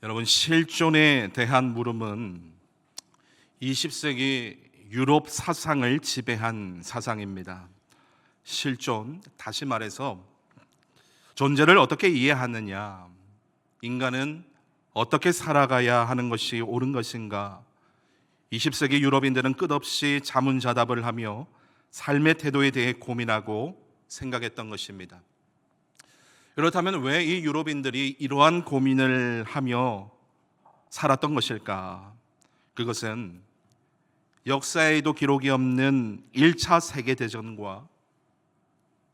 여러분, 실존에 대한 물음은 20세기 유럽 사상을 지배한 사상입니다. 실존, 다시 말해서 존재를 어떻게 이해하느냐, 인간은 어떻게 살아가야 하는 것이 옳은 것인가, 20세기 유럽인들은 끝없이 자문자답을 하며 삶의 태도에 대해 고민하고 생각했던 것입니다. 그렇다면 왜 이 유럽인들이 이러한 고민을 하며 살았던 것일까? 그것은 역사에도 기록이 없는 1차 세계대전과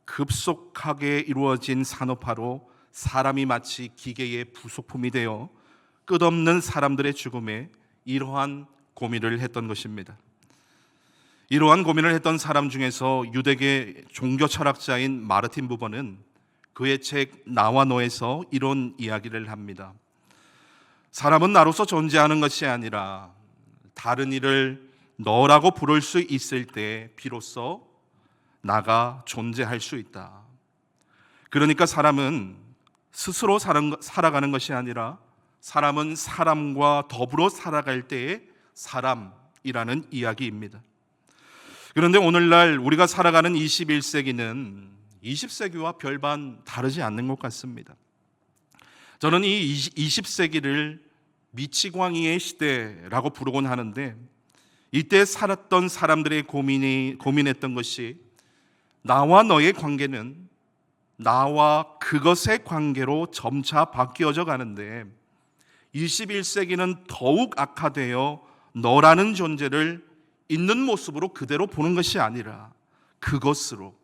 급속하게 이루어진 산업화로 사람이 마치 기계의 부속품이 되어 끝없는 사람들의 죽음에 이러한 고민을 했던 것입니다. 이러한 고민을 했던 사람 중에서 유대계 종교 철학자인 마르틴 부버는 그의 책 나와 너에서 이런 이야기를 합니다. 사람은 나로서 존재하는 것이 아니라 다른 이를 너라고 부를 수 있을 때 비로소 나가 존재할 수 있다. 그러니까 사람은 스스로 살아가는 것이 아니라 사람은 사람과 더불어 살아갈 때의 사람이라는 이야기입니다. 그런데 오늘날 우리가 살아가는 21세기는 20세기와 별반 다르지 않는 것 같습니다. 저는 이 20세기를 미치광이의 시대라고 부르곤 하는데, 이때 살았던 사람들의 고민했던 것이 나와 너의 관계는 나와 그것의 관계로 점차 바뀌어져 가는데, 21세기는 더욱 악화되어 너라는 존재를 있는 모습으로 그대로 보는 것이 아니라 그것으로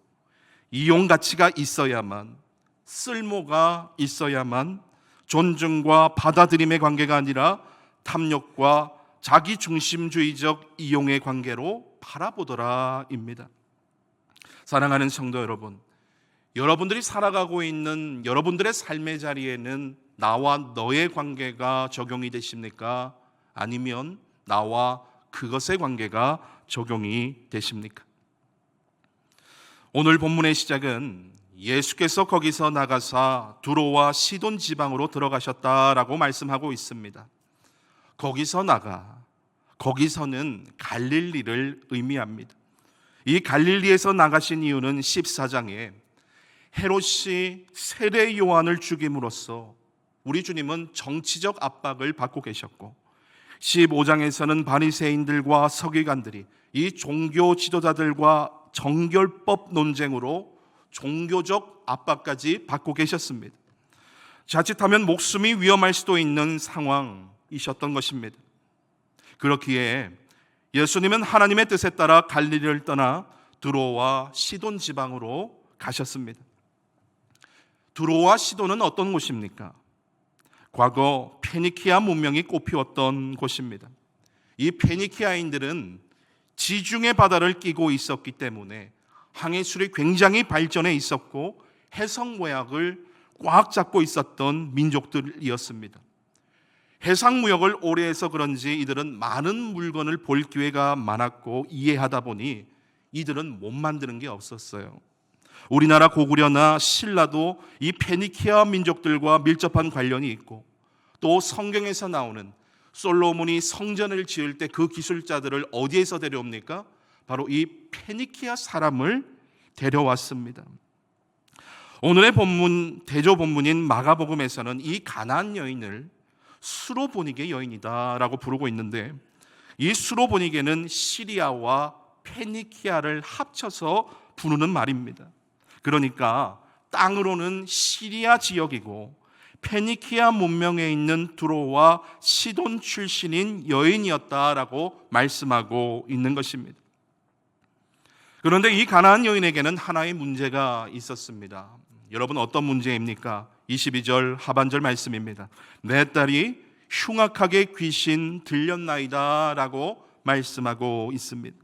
이용 가치가 있어야만, 쓸모가 있어야만, 존중과 받아들임의 관계가 아니라 탐욕과 자기중심주의적 이용의 관계로 바라보더라입니다. 사랑하는 성도 여러분, 여러분들이 살아가고 있는 여러분들의 삶의 자리에는 나와 너의 관계가 적용이 되십니까? 아니면 나와 그것의 관계가 적용이 되십니까? 오늘 본문의 시작은 예수께서 거기서 나가사 두로와 시돈 지방으로 들어가셨다라고 말씀하고 있습니다. 거기서 나가, 거기서는 갈릴리를 의미합니다. 이 갈릴리에서 나가신 이유는 14장에 헤롯이 세례 요한을 죽임으로써 우리 주님은 정치적 압박을 받고 계셨고, 15장에서는 바리새인들과 서기관들이 이 종교 지도자들과 정결법 논쟁으로 종교적 압박까지 받고 계셨습니다. 자칫하면 목숨이 위험할 수도 있는 상황이셨던 것입니다. 그렇기에 예수님은 하나님의 뜻에 따라 갈릴리를 떠나 두로와 시돈 지방으로 가셨습니다. 두로와 시돈은 어떤 곳입니까? 과거 페니키아 문명이 꽃피웠던 곳입니다. 이 페니키아인들은 지중해 바다를 끼고 있었기 때문에 항해술이 굉장히 발전해 있었고 해상무역을 꽉 잡고 있었던 민족들이었습니다. 해상무역을 오래 해서 그런지 이들은 많은 물건을 볼 기회가 많았고 이해하다 보니 이들은 못 만드는 게 없었어요. 우리나라 고구려나 신라도 이 페니키아 민족들과 밀접한 관련이 있고, 또 성경에서 나오는 솔로몬이 성전을 지을 때 그 기술자들을 어디에서 데려옵니까? 바로 이 페니키아 사람을 데려왔습니다. 오늘의 본문, 대조 본문인 마가복음에서는 이 가나안 여인을 수로보니게 여인이다라고 부르고 있는데, 이 수로보니게는 시리아와 페니키아를 합쳐서 부르는 말입니다. 그러니까 땅으로는 시리아 지역이고 페니키아 문명에 있는 두로와 시돈 출신인 여인이었다라고 말씀하고 있는 것입니다. 그런데 이 가나안 여인에게는 하나의 문제가 있었습니다. 여러분, 어떤 문제입니까? 22절 하반절 말씀입니다. 내 딸이 흉악하게 귀신 들렸나이다 라고 말씀하고 있습니다.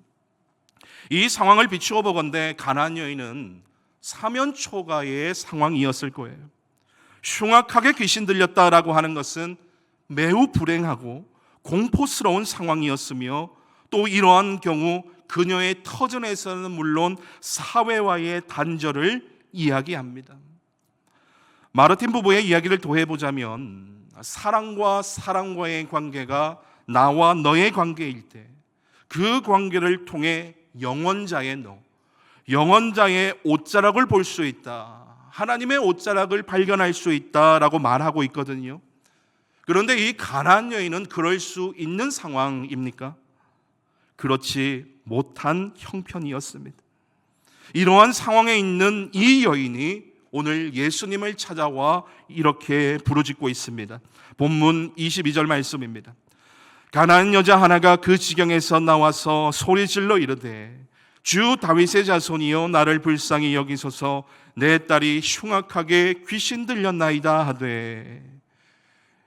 이 상황을 비추어 보건대 가나안 여인은 사면초가의 상황이었을 거예요. 흉악하게 귀신 들렸다라고 하는 것은 매우 불행하고 공포스러운 상황이었으며, 또 이러한 경우 그녀의 터전에서는 물론 사회와의 단절을 이야기합니다. 마르틴 부부의 이야기를 더해보자면 사랑과 사랑과의 관계가 나와 너의 관계일 때 그 관계를 통해 영원자의 너, 영원자의 옷자락을 볼 수 있다. 하나님의 옷자락을 발견할 수 있다라고 말하고 있거든요. 그런데 이 가나안 여인은 그럴 수 있는 상황입니까? 그렇지 못한 형편이었습니다. 이러한 상황에 있는 이 여인이 오늘 예수님을 찾아와 이렇게 부르짖고 있습니다. 본문 22절 말씀입니다. 가나안 여자 하나가 그 지경에서 나와서 소리질러 이르되 주 다윗의 자손이여 나를 불쌍히 여기소서 내 딸이 흉악하게 귀신 들렸나이다 하되.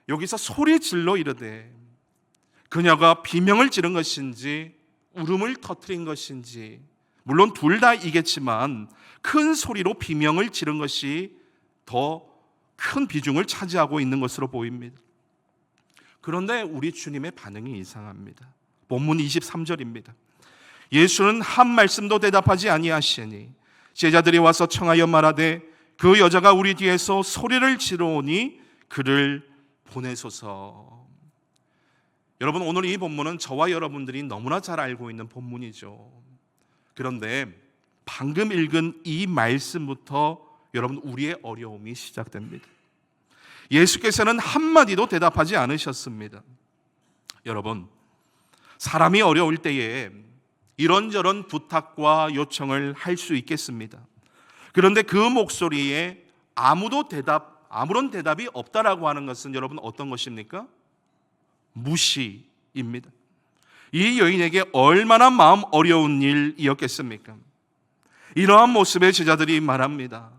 여기서 소리질러 이르되 그녀가 비명을 지른 것인지 울음을 터뜨린 것인지 물론 둘 다이겠지만 큰 소리로 비명을 지른 것이 더 큰 비중을 차지하고 있는 것으로 보입니다. 그런데 우리 주님의 반응이 이상합니다. 본문 23절입니다. 예수는 한 말씀도 대답하지 아니하시니 제자들이 와서 청하여 말하되 그 여자가 우리 뒤에서 소리를 지르오니 그를 보내소서. 여러분, 오늘 이 본문은 저와 여러분들이 너무나 잘 알고 있는 본문이죠. 그런데 방금 읽은 이 말씀부터 여러분 우리의 어려움이 시작됩니다. 예수께서는 한마디도 대답하지 않으셨습니다. 여러분, 사람이 어려울 때에 이런저런 부탁과 요청을 할 수 있겠습니다. 그런데 그 목소리에 아무런 대답이 없다라고 하는 것은 여러분 어떤 것입니까? 무시입니다. 이 여인에게 얼마나 마음 어려운 일이었겠습니까? 이러한 모습의 제자들이 말합니다.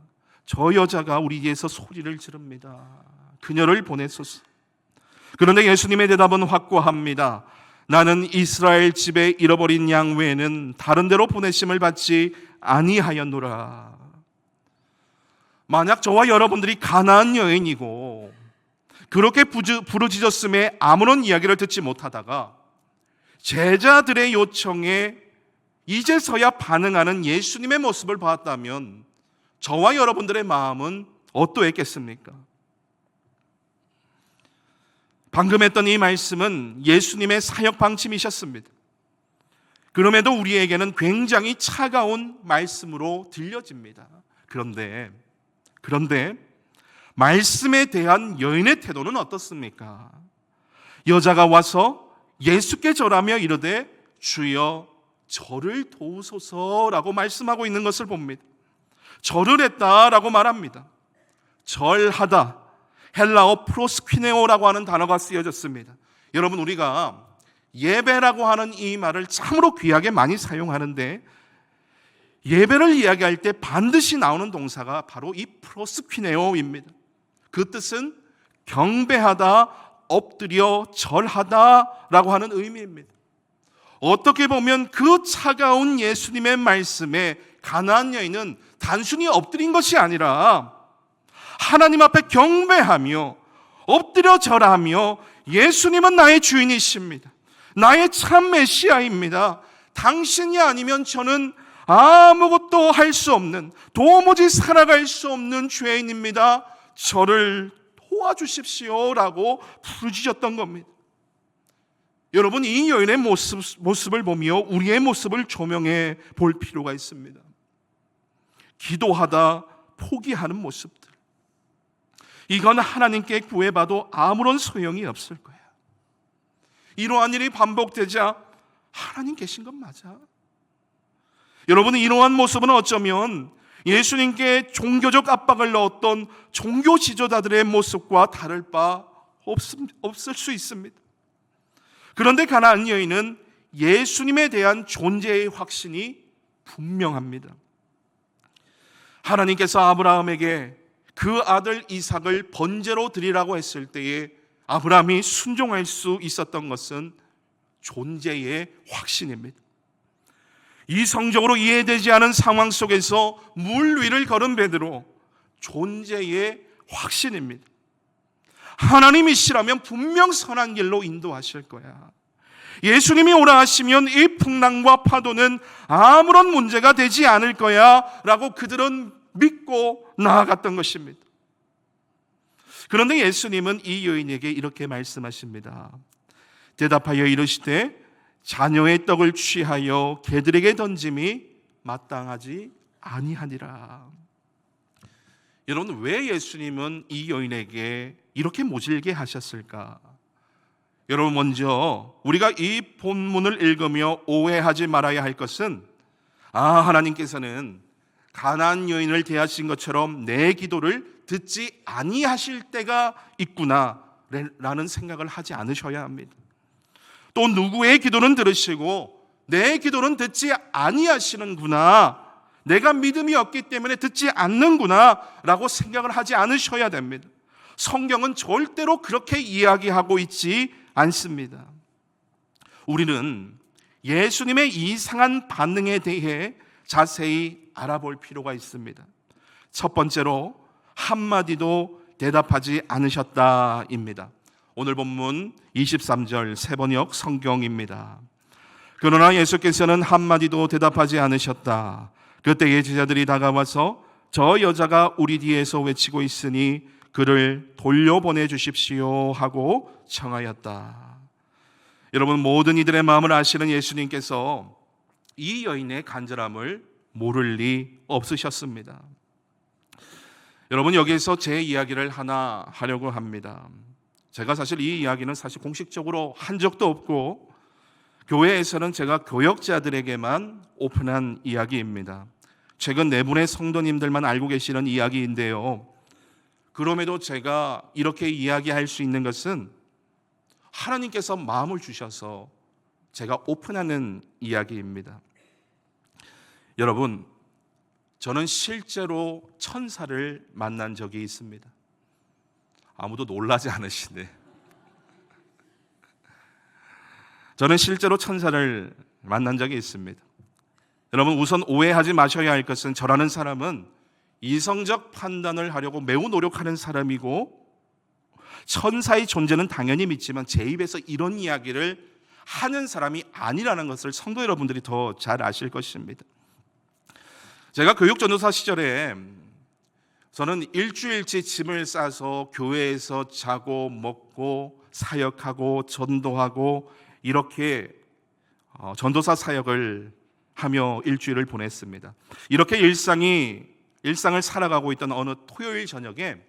저 여자가 우리 뒤에서 소리를 지릅니다. 그녀를 보내소서. 그런데 예수님의 대답은 확고합니다. 나는 이스라엘 집에 잃어버린 양 외에는 다른 데로 보내심을 받지 아니하였노라. 만약 저와 여러분들이 가나안 여인이고 그렇게 부르짖었음에 아무런 이야기를 듣지 못하다가 제자들의 요청에 이제서야 반응하는 예수님의 모습을 봤다면 저와 여러분들의 마음은 어떠했겠습니까? 방금 했던 이 말씀은 예수님의 사역 방침이셨습니다. 그럼에도 우리에게는 굉장히 차가운 말씀으로 들려집니다. 그런데 말씀에 대한 여인의 태도는 어떻습니까? 여자가 와서 예수께 절하며 이르되 주여 저를 도우소서라고 말씀하고 있는 것을 봅니다. 절을 했다라고 말합니다. 절하다, 헬라어 프로스퀴네오라고 하는 단어가 쓰여졌습니다. 여러분, 우리가 예배라고 하는 이 말을 참으로 귀하게 많이 사용하는데 예배를 이야기할 때 반드시 나오는 동사가 바로 이 프로스퀴네오입니다. 그 뜻은 경배하다, 엎드려 절하다라고 하는 의미입니다. 어떻게 보면 그 차가운 예수님의 말씀에 가나안 여인은 단순히 엎드린 것이 아니라 하나님 앞에 경배하며 엎드려 절하며 예수님은 나의 주인이십니다. 나의 참 메시아입니다. 당신이 아니면 저는 아무것도 할 수 없는, 도무지 살아갈 수 없는 죄인입니다. 저를 도와주십시오라고 부르짖었던 겁니다. 여러분, 이 여인의 모습을 보며 우리의 모습을 조명해 볼 필요가 있습니다. 기도하다 포기하는 모습들, 이건 하나님께 구해봐도 아무런 소용이 없을 거야. 이러한 일이 반복되자 하나님 계신 건 맞아? 여러분, 이러한 모습은 어쩌면 예수님께 종교적 압박을 넣었던 종교 지도자들의 모습과 다를 바 없을 수 있습니다. 그런데 가나안 여인은 예수님에 대한 존재의 확신이 분명합니다. 하나님께서 아브라함에게 그 아들 이삭을 번제로 드리라고 했을 때에 아브라함이 순종할 수 있었던 것은 존재의 확신입니다. 이성적으로 이해되지 않은 상황 속에서 물 위를 걸은 베드로, 존재의 확신입니다. 하나님이시라면 분명 선한 길로 인도하실 거야. 예수님이 오라 하시면 이 풍랑과 파도는 아무런 문제가 되지 않을 거야 라고 그들은 믿고 나아갔던 것입니다. 그런데 예수님은 이 여인에게 이렇게 말씀하십니다. 대답하여 이르시되 자녀의 떡을 취하여 개들에게 던짐이 마땅하지 아니하니라. 여러분, 왜 예수님은 이 여인에게 이렇게 모질게 하셨을까? 여러분, 먼저 우리가 이 본문을 읽으며 오해하지 말아야 할 것은, 하나님께서는 가나안 여인을 대하신 것처럼 내 기도를 듣지 아니하실 때가 있구나 라는 생각을 하지 않으셔야 합니다. 또 누구의 기도는 들으시고 내 기도는 듣지 아니하시는구나, 내가 믿음이 없기 때문에 듣지 않는구나 라고 생각을 하지 않으셔야 됩니다. 성경은 절대로 그렇게 이야기하고 있지 않습니다. 우리는 예수님의 이상한 반응에 대해 자세히 알아볼 필요가 있습니다. 첫 번째로 한마디도 대답하지 않으셨다입니다. 오늘 본문 23절 세번역 성경입니다. 그러나 예수께서는 한마디도 대답하지 않으셨다. 그때의 제자들이 다가와서 저 여자가 우리 뒤에서 외치고 있으니 그를 돌려보내 주십시오 하고 청하였다. 여러분, 모든 이들의 마음을 아시는 예수님께서 이 여인의 간절함을 모를 리 없으셨습니다. 여러분, 여기에서 제 이야기를 하나 하려고 합니다. 제가 사실 이 이야기는 사실 공식적으로 한 적도 없고 교회에서는 제가 교역자들에게만 오픈한 이야기입니다. 최근 네 분의 성도님들만 알고 계시는 이야기인데요. 그럼에도 제가 이렇게 이야기할 수 있는 것은 하나님께서 마음을 주셔서 제가 오픈하는 이야기입니다. 여러분, 저는 실제로 천사를 만난 적이 있습니다. 아무도 놀라지 않으시네. 저는 실제로 천사를 만난 적이 있습니다. 여러분, 우선 오해하지 마셔야 할 것은 저라는 사람은 이성적 판단을 하려고 매우 노력하는 사람이고, 천사의 존재는 당연히 믿지만 제 입에서 이런 이야기를 하는 사람이 아니라는 것을 성도 여러분들이 더 잘 아실 것입니다. 제가 교육전도사 시절에 저는 일주일치 짐을 싸서 교회에서 자고 먹고 사역하고 전도하고 이렇게 전도사 사역을 하며 일주일을 보냈습니다. 이렇게 일상을 살아가고 있던 어느 토요일 저녁에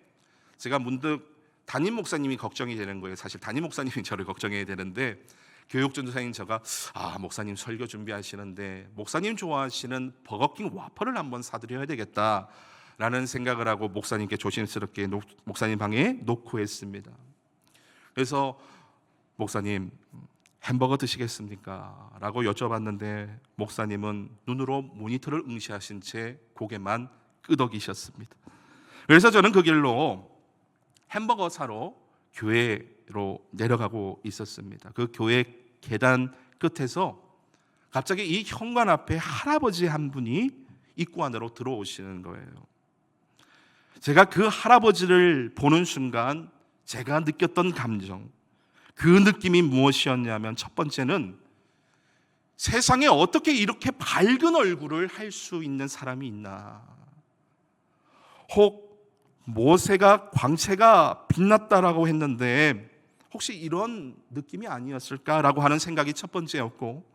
제가 문득 담임 목사님이 걱정이 되는 거예요. 사실 담임 목사님이 저를 걱정해야 되는데, 교육전도사인 제가 목사님 설교 준비하시는데 목사님 좋아하시는 버거킹 와퍼를 한번 사드려야 되겠다라는 생각을 하고 목사님께 조심스럽게 목사님 방에 놓고 했습니다. 그래서 목사님, 햄버거 드시겠습니까? 라고 여쭤봤는데 목사님은 눈으로 모니터를 응시하신 채 고개만 끄덕이셨습니다. 그래서 저는 그 길로 햄버거 사러 교회로 내려가고 있었습니다. 그 교회 계단 끝에서 갑자기 이 현관 앞에 할아버지 한 분이 입구 안으로 들어오시는 거예요. 제가 그 할아버지를 보는 순간 제가 느꼈던 감정, 그 느낌이 무엇이었냐면, 첫 번째는 세상에 어떻게 이렇게 밝은 얼굴을 할 수 있는 사람이 있나, 혹 모세가 광채가 빛났다라고 했는데 혹시 이런 느낌이 아니었을까라고 하는 생각이 첫 번째였고,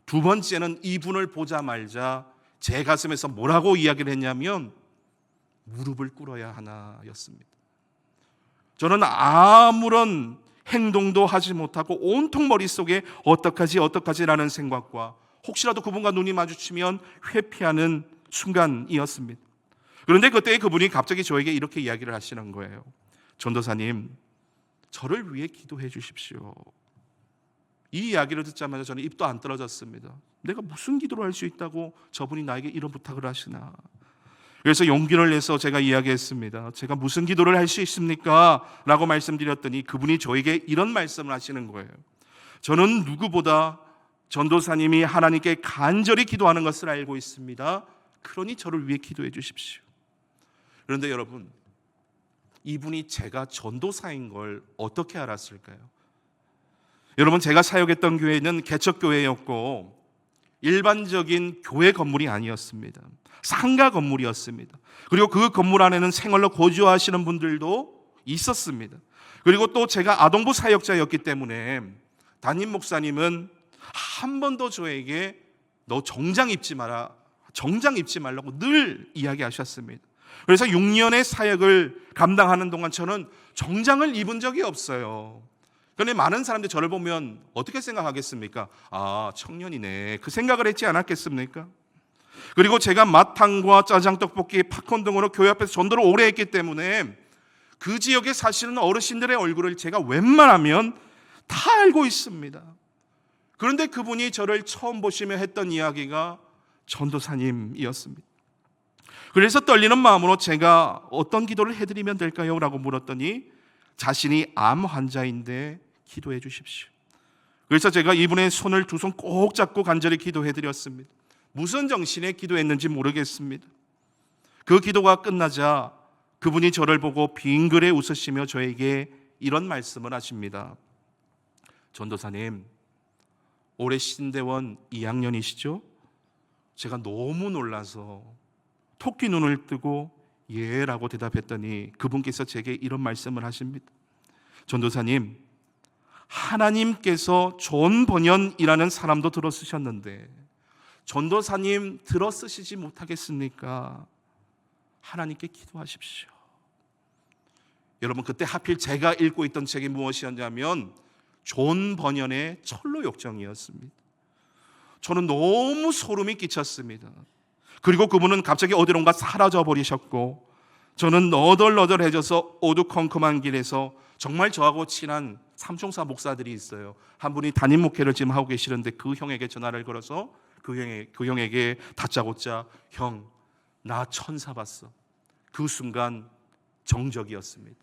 두 번째는 이분을 보자마자 제 가슴에서 뭐라고 이야기를 했냐면 무릎을 꿇어야 하나였습니다. 저는 아무런 행동도 하지 못하고 온통 머릿속에 어떡하지라는 생각과 혹시라도 그분과 눈이 마주치면 회피하는 순간이었습니다. 그런데 그때 그분이 갑자기 저에게 이렇게 이야기를 하시는 거예요. 전도사님, 저를 위해 기도해 주십시오. 이 이야기를 듣자마자 저는 입도 안 떨어졌습니다. 내가 무슨 기도를 할 수 있다고 저분이 나에게 이런 부탁을 하시나. 그래서 용기를 내서 제가 이야기했습니다. 제가 무슨 기도를 할 수 있습니까? 라고 말씀드렸더니 그분이 저에게 이런 말씀을 하시는 거예요. 저는 누구보다 전도사님이 하나님께 간절히 기도하는 것을 알고 있습니다. 그러니 저를 위해 기도해 주십시오. 그런데 여러분, 이분이 제가 전도사인 걸 어떻게 알았을까요? 여러분, 제가 사역했던 교회는 개척교회였고 일반적인 교회 건물이 아니었습니다. 상가 건물이었습니다. 그리고 그 건물 안에는 생활로 거주하시는 분들도 있었습니다. 그리고 또 제가 아동부 사역자였기 때문에 담임 목사님은 한 번도 저에게 너 정장 입지 마라, 정장 입지 말라고 늘 이야기하셨습니다. 그래서 6년의 사역을 감당하는 동안 저는 정장을 입은 적이 없어요. 그런데 많은 사람들이 저를 보면 어떻게 생각하겠습니까? 아, 청년이네, 그 생각을 했지 않았겠습니까? 그리고 제가 마탕과 짜장떡볶이, 팝콘 등으로 교회 앞에서 전도를 오래 했기 때문에 그 지역에 사시는 어르신들의 얼굴을 제가 웬만하면 다 알고 있습니다. 그런데 그분이 저를 처음 보시며 했던 이야기가 전도사님이었습니다. 그래서 떨리는 마음으로 제가 어떤 기도를 해드리면 될까요? 라고 물었더니 자신이 암 환자인데 기도해 주십시오. 그래서 제가 이분의 손을 두 손 꼭 잡고 간절히 기도해 드렸습니다. 무슨 정신에 기도했는지 모르겠습니다. 그 기도가 끝나자 그분이 저를 보고 빙그레 웃으시며 저에게 이런 말씀을 하십니다. 전도사님, 올해 신대원 2학년이시죠? 제가 너무 놀라서 토끼 눈을 뜨고 예 라고 대답했더니 그분께서 제게 이런 말씀을 하십니다. 전도사님, 하나님께서 존 번연이라는 사람도 들어 쓰셨는데 전도사님 들어 쓰시지 못하겠습니까? 하나님께 기도하십시오. 여러분, 그때 하필 제가 읽고 있던 책이 무엇이었냐면 존 번연의 철로 역정이었습니다. 저는 너무 소름이 끼쳤습니다. 그리고 그분은 갑자기 어디론가 사라져 버리셨고 저는 너덜너덜해져서 어두컴컴한 길에서 정말 저하고 친한 삼총사 목사들이 있어요. 한 분이 담임 목회를 지금 하고 계시는데 그 형에게 전화를 걸어서 그 형에게 다짜고짜 형, 나 천사 봤어. 그 순간 정적이었습니다.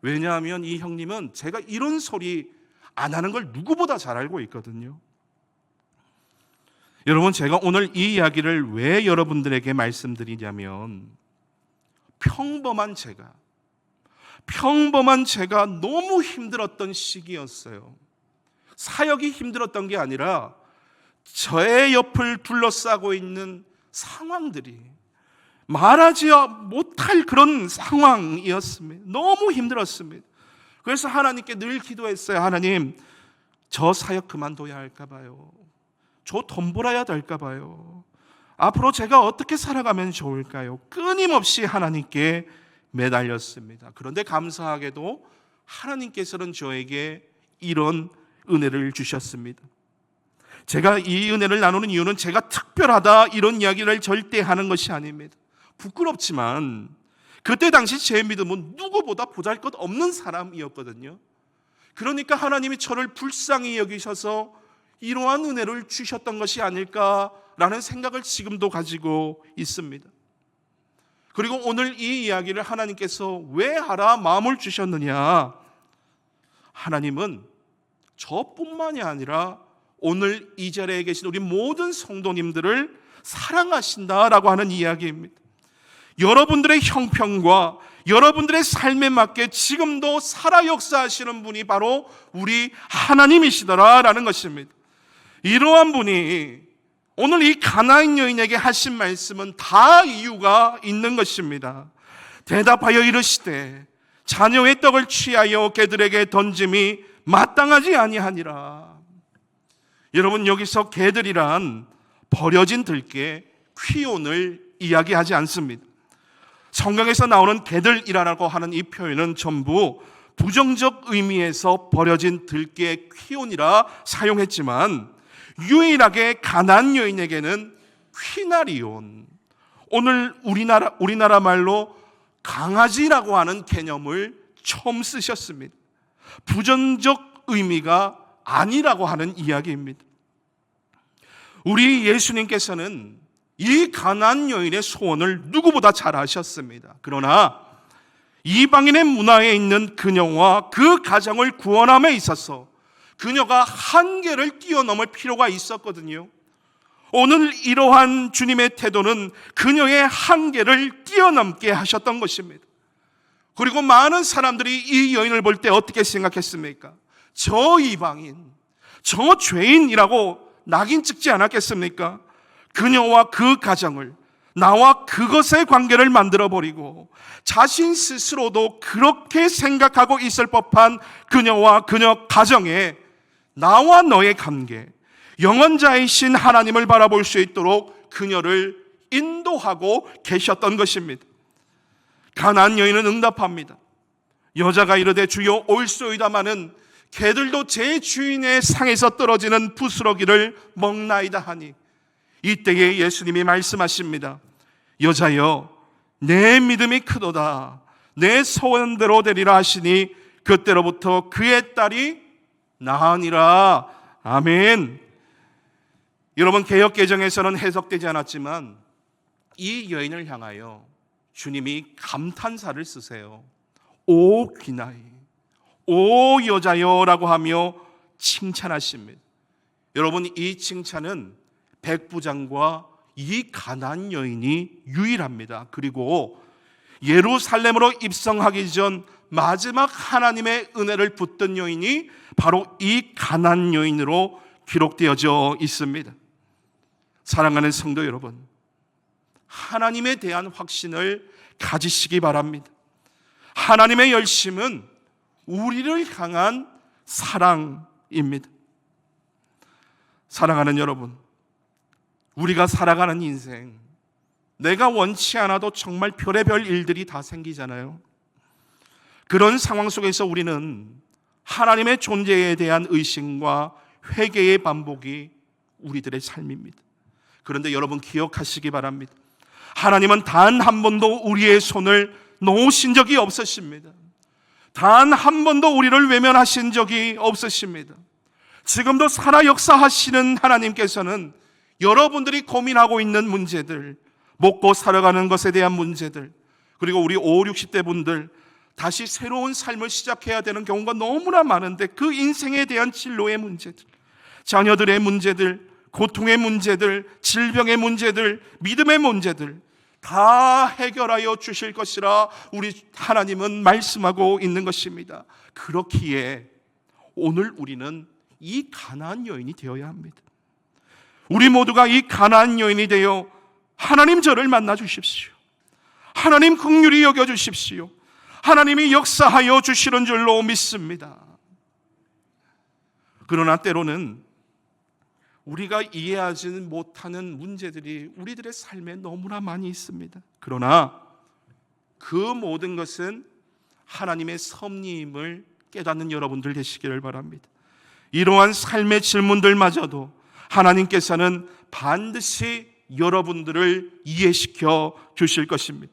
왜냐하면 이 형님은 제가 이런 소리 안 하는 걸 누구보다 잘 알고 있거든요. 여러분, 제가 오늘 이 이야기를 왜 여러분들에게 말씀드리냐면 평범한 제가 너무 힘들었던 시기였어요. 사역이 힘들었던 게 아니라 저의 옆을 둘러싸고 있는 상황들이 말하지 못할 그런 상황이었습니다. 너무 힘들었습니다. 그래서 하나님께 늘 기도했어요. 하나님, 저 사역 그만둬야 할까 봐요. 저 돈 벌어야 될까 봐요. 앞으로 제가 어떻게 살아가면 좋을까요? 끊임없이 하나님께 매달렸습니다. 그런데 감사하게도 하나님께서는 저에게 이런 은혜를 주셨습니다. 제가 이 은혜를 나누는 이유는 제가 특별하다 이런 이야기를 절대 하는 것이 아닙니다. 부끄럽지만 그때 당시 제 믿음은 누구보다 보잘것없는 사람이었거든요. 그러니까 하나님이 저를 불쌍히 여기셔서 이러한 은혜를 주셨던 것이 아닐까라는 생각을 지금도 가지고 있습니다. 그리고 오늘 이 이야기를 하나님께서 왜 하라 마음을 주셨느냐? 하나님은 저뿐만이 아니라 오늘 이 자리에 계신 우리 모든 성도님들을 사랑하신다라고 하는 이야기입니다. 여러분들의 형편과 여러분들의 삶에 맞게 지금도 살아 역사하시는 분이 바로 우리 하나님이시더라라는 것입니다. 이러한 분이 오늘 이 가나안 여인에게 하신 말씀은 다 이유가 있는 것입니다. 대답하여 이르시되 자녀의 떡을 취하여 개들에게 던짐이 마땅하지 아니하니라. 여러분, 여기서 개들이란 버려진 들깨 퀴온을 이야기하지 않습니다. 성경에서 나오는 개들이라고 하는 이 표현은 전부 부정적 의미에서 버려진 들깨 퀴온이라 사용했지만 유일하게 가나안 여인에게는 퀴나리온, 오늘 우리나라 말로 강아지라고 하는 개념을 처음 쓰셨습니다. 부정적 의미가 아니라고 하는 이야기입니다. 우리 예수님께서는 이 가나안 여인의 소원을 누구보다 잘 아셨습니다. 그러나 이방인의 문화에 있는 그녀와 그 가정을 구원함에 있어서 그녀가 한계를 뛰어넘을 필요가 있었거든요. 오늘 이러한 주님의 태도는 그녀의 한계를 뛰어넘게 하셨던 것입니다. 그리고 많은 사람들이 이 여인을 볼 때 어떻게 생각했습니까? 저 이방인, 저 죄인이라고 낙인 찍지 않았겠습니까? 그녀와 그 가정을 나와 그것의 관계를 만들어버리고 자신 스스로도 그렇게 생각하고 있을 법한 그녀와 그녀 가정에 나와 너의 관계, 영원자이신 하나님을 바라볼 수 있도록 그녀를 인도하고 계셨던 것입니다. 가나안 여인은 응답합니다. 여자가 이르되 주여 올소이다마는 개들도 제 주인의 상에서 떨어지는 부스러기를 먹나이다 하니, 이때에 예수님이 말씀하십니다. 여자여, 내 믿음이 크도다. 내 소원대로 되리라 하시니 그때로부터 그의 딸이 나으니라. 아멘. 여러분, 개역개정에서는 해석되지 않았지만 이 여인을 향하여 주님이 감탄사를 쓰세요. 오 귀나이, 오 여자여라고 하며 칭찬하십니다. 여러분, 이 칭찬은 백부장과 이 가나안 여인이 유일합니다. 그리고 예루살렘으로 입성하기 전 마지막 하나님의 은혜를 붙든 여인이 바로 이 가나안 여인으로 기록되어져 있습니다. 사랑하는 성도 여러분, 하나님에 대한 확신을 가지시기 바랍니다. 하나님의 열심은 우리를 향한 사랑입니다. 사랑하는 여러분, 우리가 살아가는 인생, 내가 원치 않아도 정말 별의별 일들이 다 생기잖아요. 그런 상황 속에서 우리는 하나님의 존재에 대한 의심과 회개의 반복이 우리들의 삶입니다. 그런데 여러분, 기억하시기 바랍니다. 하나님은 단 한 번도 우리의 손을 놓으신 적이 없으십니다. 단 한 번도 우리를 외면하신 적이 없으십니다. 지금도 살아 역사하시는 하나님께서는 여러분들이 고민하고 있는 문제들, 먹고 살아가는 것에 대한 문제들, 그리고 우리 50, 60대 분들 다시 새로운 삶을 시작해야 되는 경우가 너무나 많은데 그 인생에 대한 진로의 문제들, 자녀들의 문제들, 고통의 문제들, 질병의 문제들, 믿음의 문제들 다 해결하여 주실 것이라 우리 하나님은 말씀하고 있는 것입니다. 그렇기에 오늘 우리는 이 가나안 여인이 되어야 합니다. 우리 모두가 이 가나안 여인이 되어 하나님 저를 만나 주십시오. 하나님 긍휼히 여겨 주십시오. 하나님이 역사하여 주시는 줄로 믿습니다. 그러나 때로는 우리가 이해하지 못하는 문제들이 우리들의 삶에 너무나 많이 있습니다. 그러나 그 모든 것은 하나님의 섭리임을 깨닫는 여러분들 되시기를 바랍니다. 이러한 삶의 질문들마저도 하나님께서는 반드시 여러분들을 이해시켜 주실 것입니다.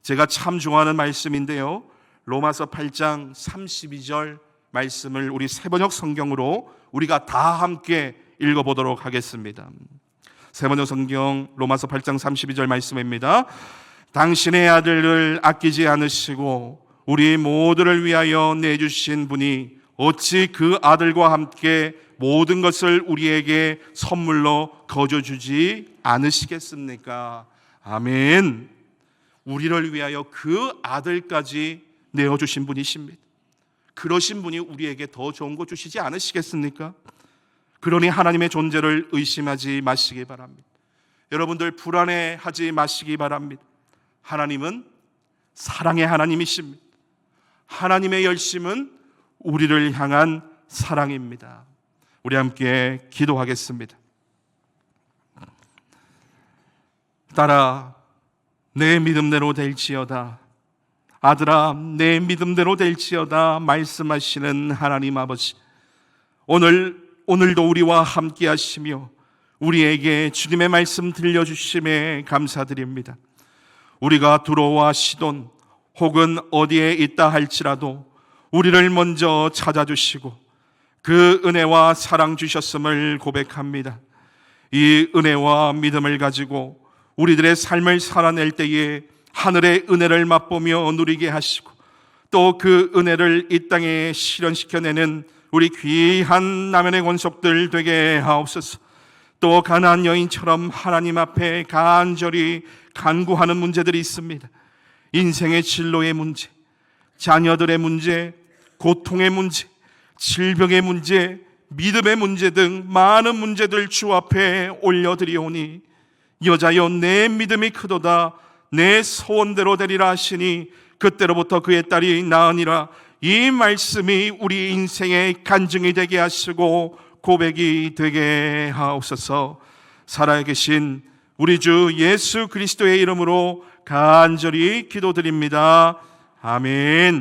제가 참 좋아하는 말씀인데요, 로마서 8장 32절 말씀을 우리 새번역 성경으로 우리가 다 함께 읽어보도록 하겠습니다. 새번역 성경 로마서 8장 32절 말씀입니다. 당신의 아들을 아끼지 않으시고 우리 모두를 위하여 내주신 분이 어찌 그 아들과 함께 모든 것을 우리에게 선물로 거저주지 않으시겠습니까? 아멘. 우리를 위하여 그 아들까지 내어주신 분이십니다. 그러신 분이 우리에게 더 좋은 거 주시지 않으시겠습니까? 그러니 하나님의 존재를 의심하지 마시기 바랍니다. 여러분들 불안해하지 마시기 바랍니다. 하나님은 사랑의 하나님이십니다. 하나님의 열심은 우리를 향한 사랑입니다. 우리 함께 기도하겠습니다. 딸아, 내 믿음대로 될지어다. 아들아, 내 믿음대로 될지어다 말씀하시는 하나님 아버지, 오늘도 우리와 함께 하시며 우리에게 주님의 말씀 들려주심에 감사드립니다. 우리가 두로와 시돈 혹은 어디에 있다 할지라도 우리를 먼저 찾아주시고 그 은혜와 사랑 주셨음을 고백합니다. 이 은혜와 믿음을 가지고 우리들의 삶을 살아낼 때에 하늘의 은혜를 맛보며 누리게 하시고 또 그 은혜를 이 땅에 실현시켜내는 우리 귀한 남연의 권속들 되게 하옵소서. 또 가나안 여인처럼 하나님 앞에 간절히 간구하는 문제들이 있습니다. 인생의 진로의 문제, 자녀들의 문제, 고통의 문제, 질병의 문제, 믿음의 문제 등 많은 문제들 주 앞에 올려드리오니 여자여 내 믿음이 크도다 내 소원대로 되리라 하시니 그때로부터 그의 딸이 나으니라. 이 말씀이 우리 인생의 간증이 되게 하시고 고백이 되게 하옵소서. 살아계신 우리 주 예수 그리스도의 이름으로 간절히 기도드립니다. 아멘.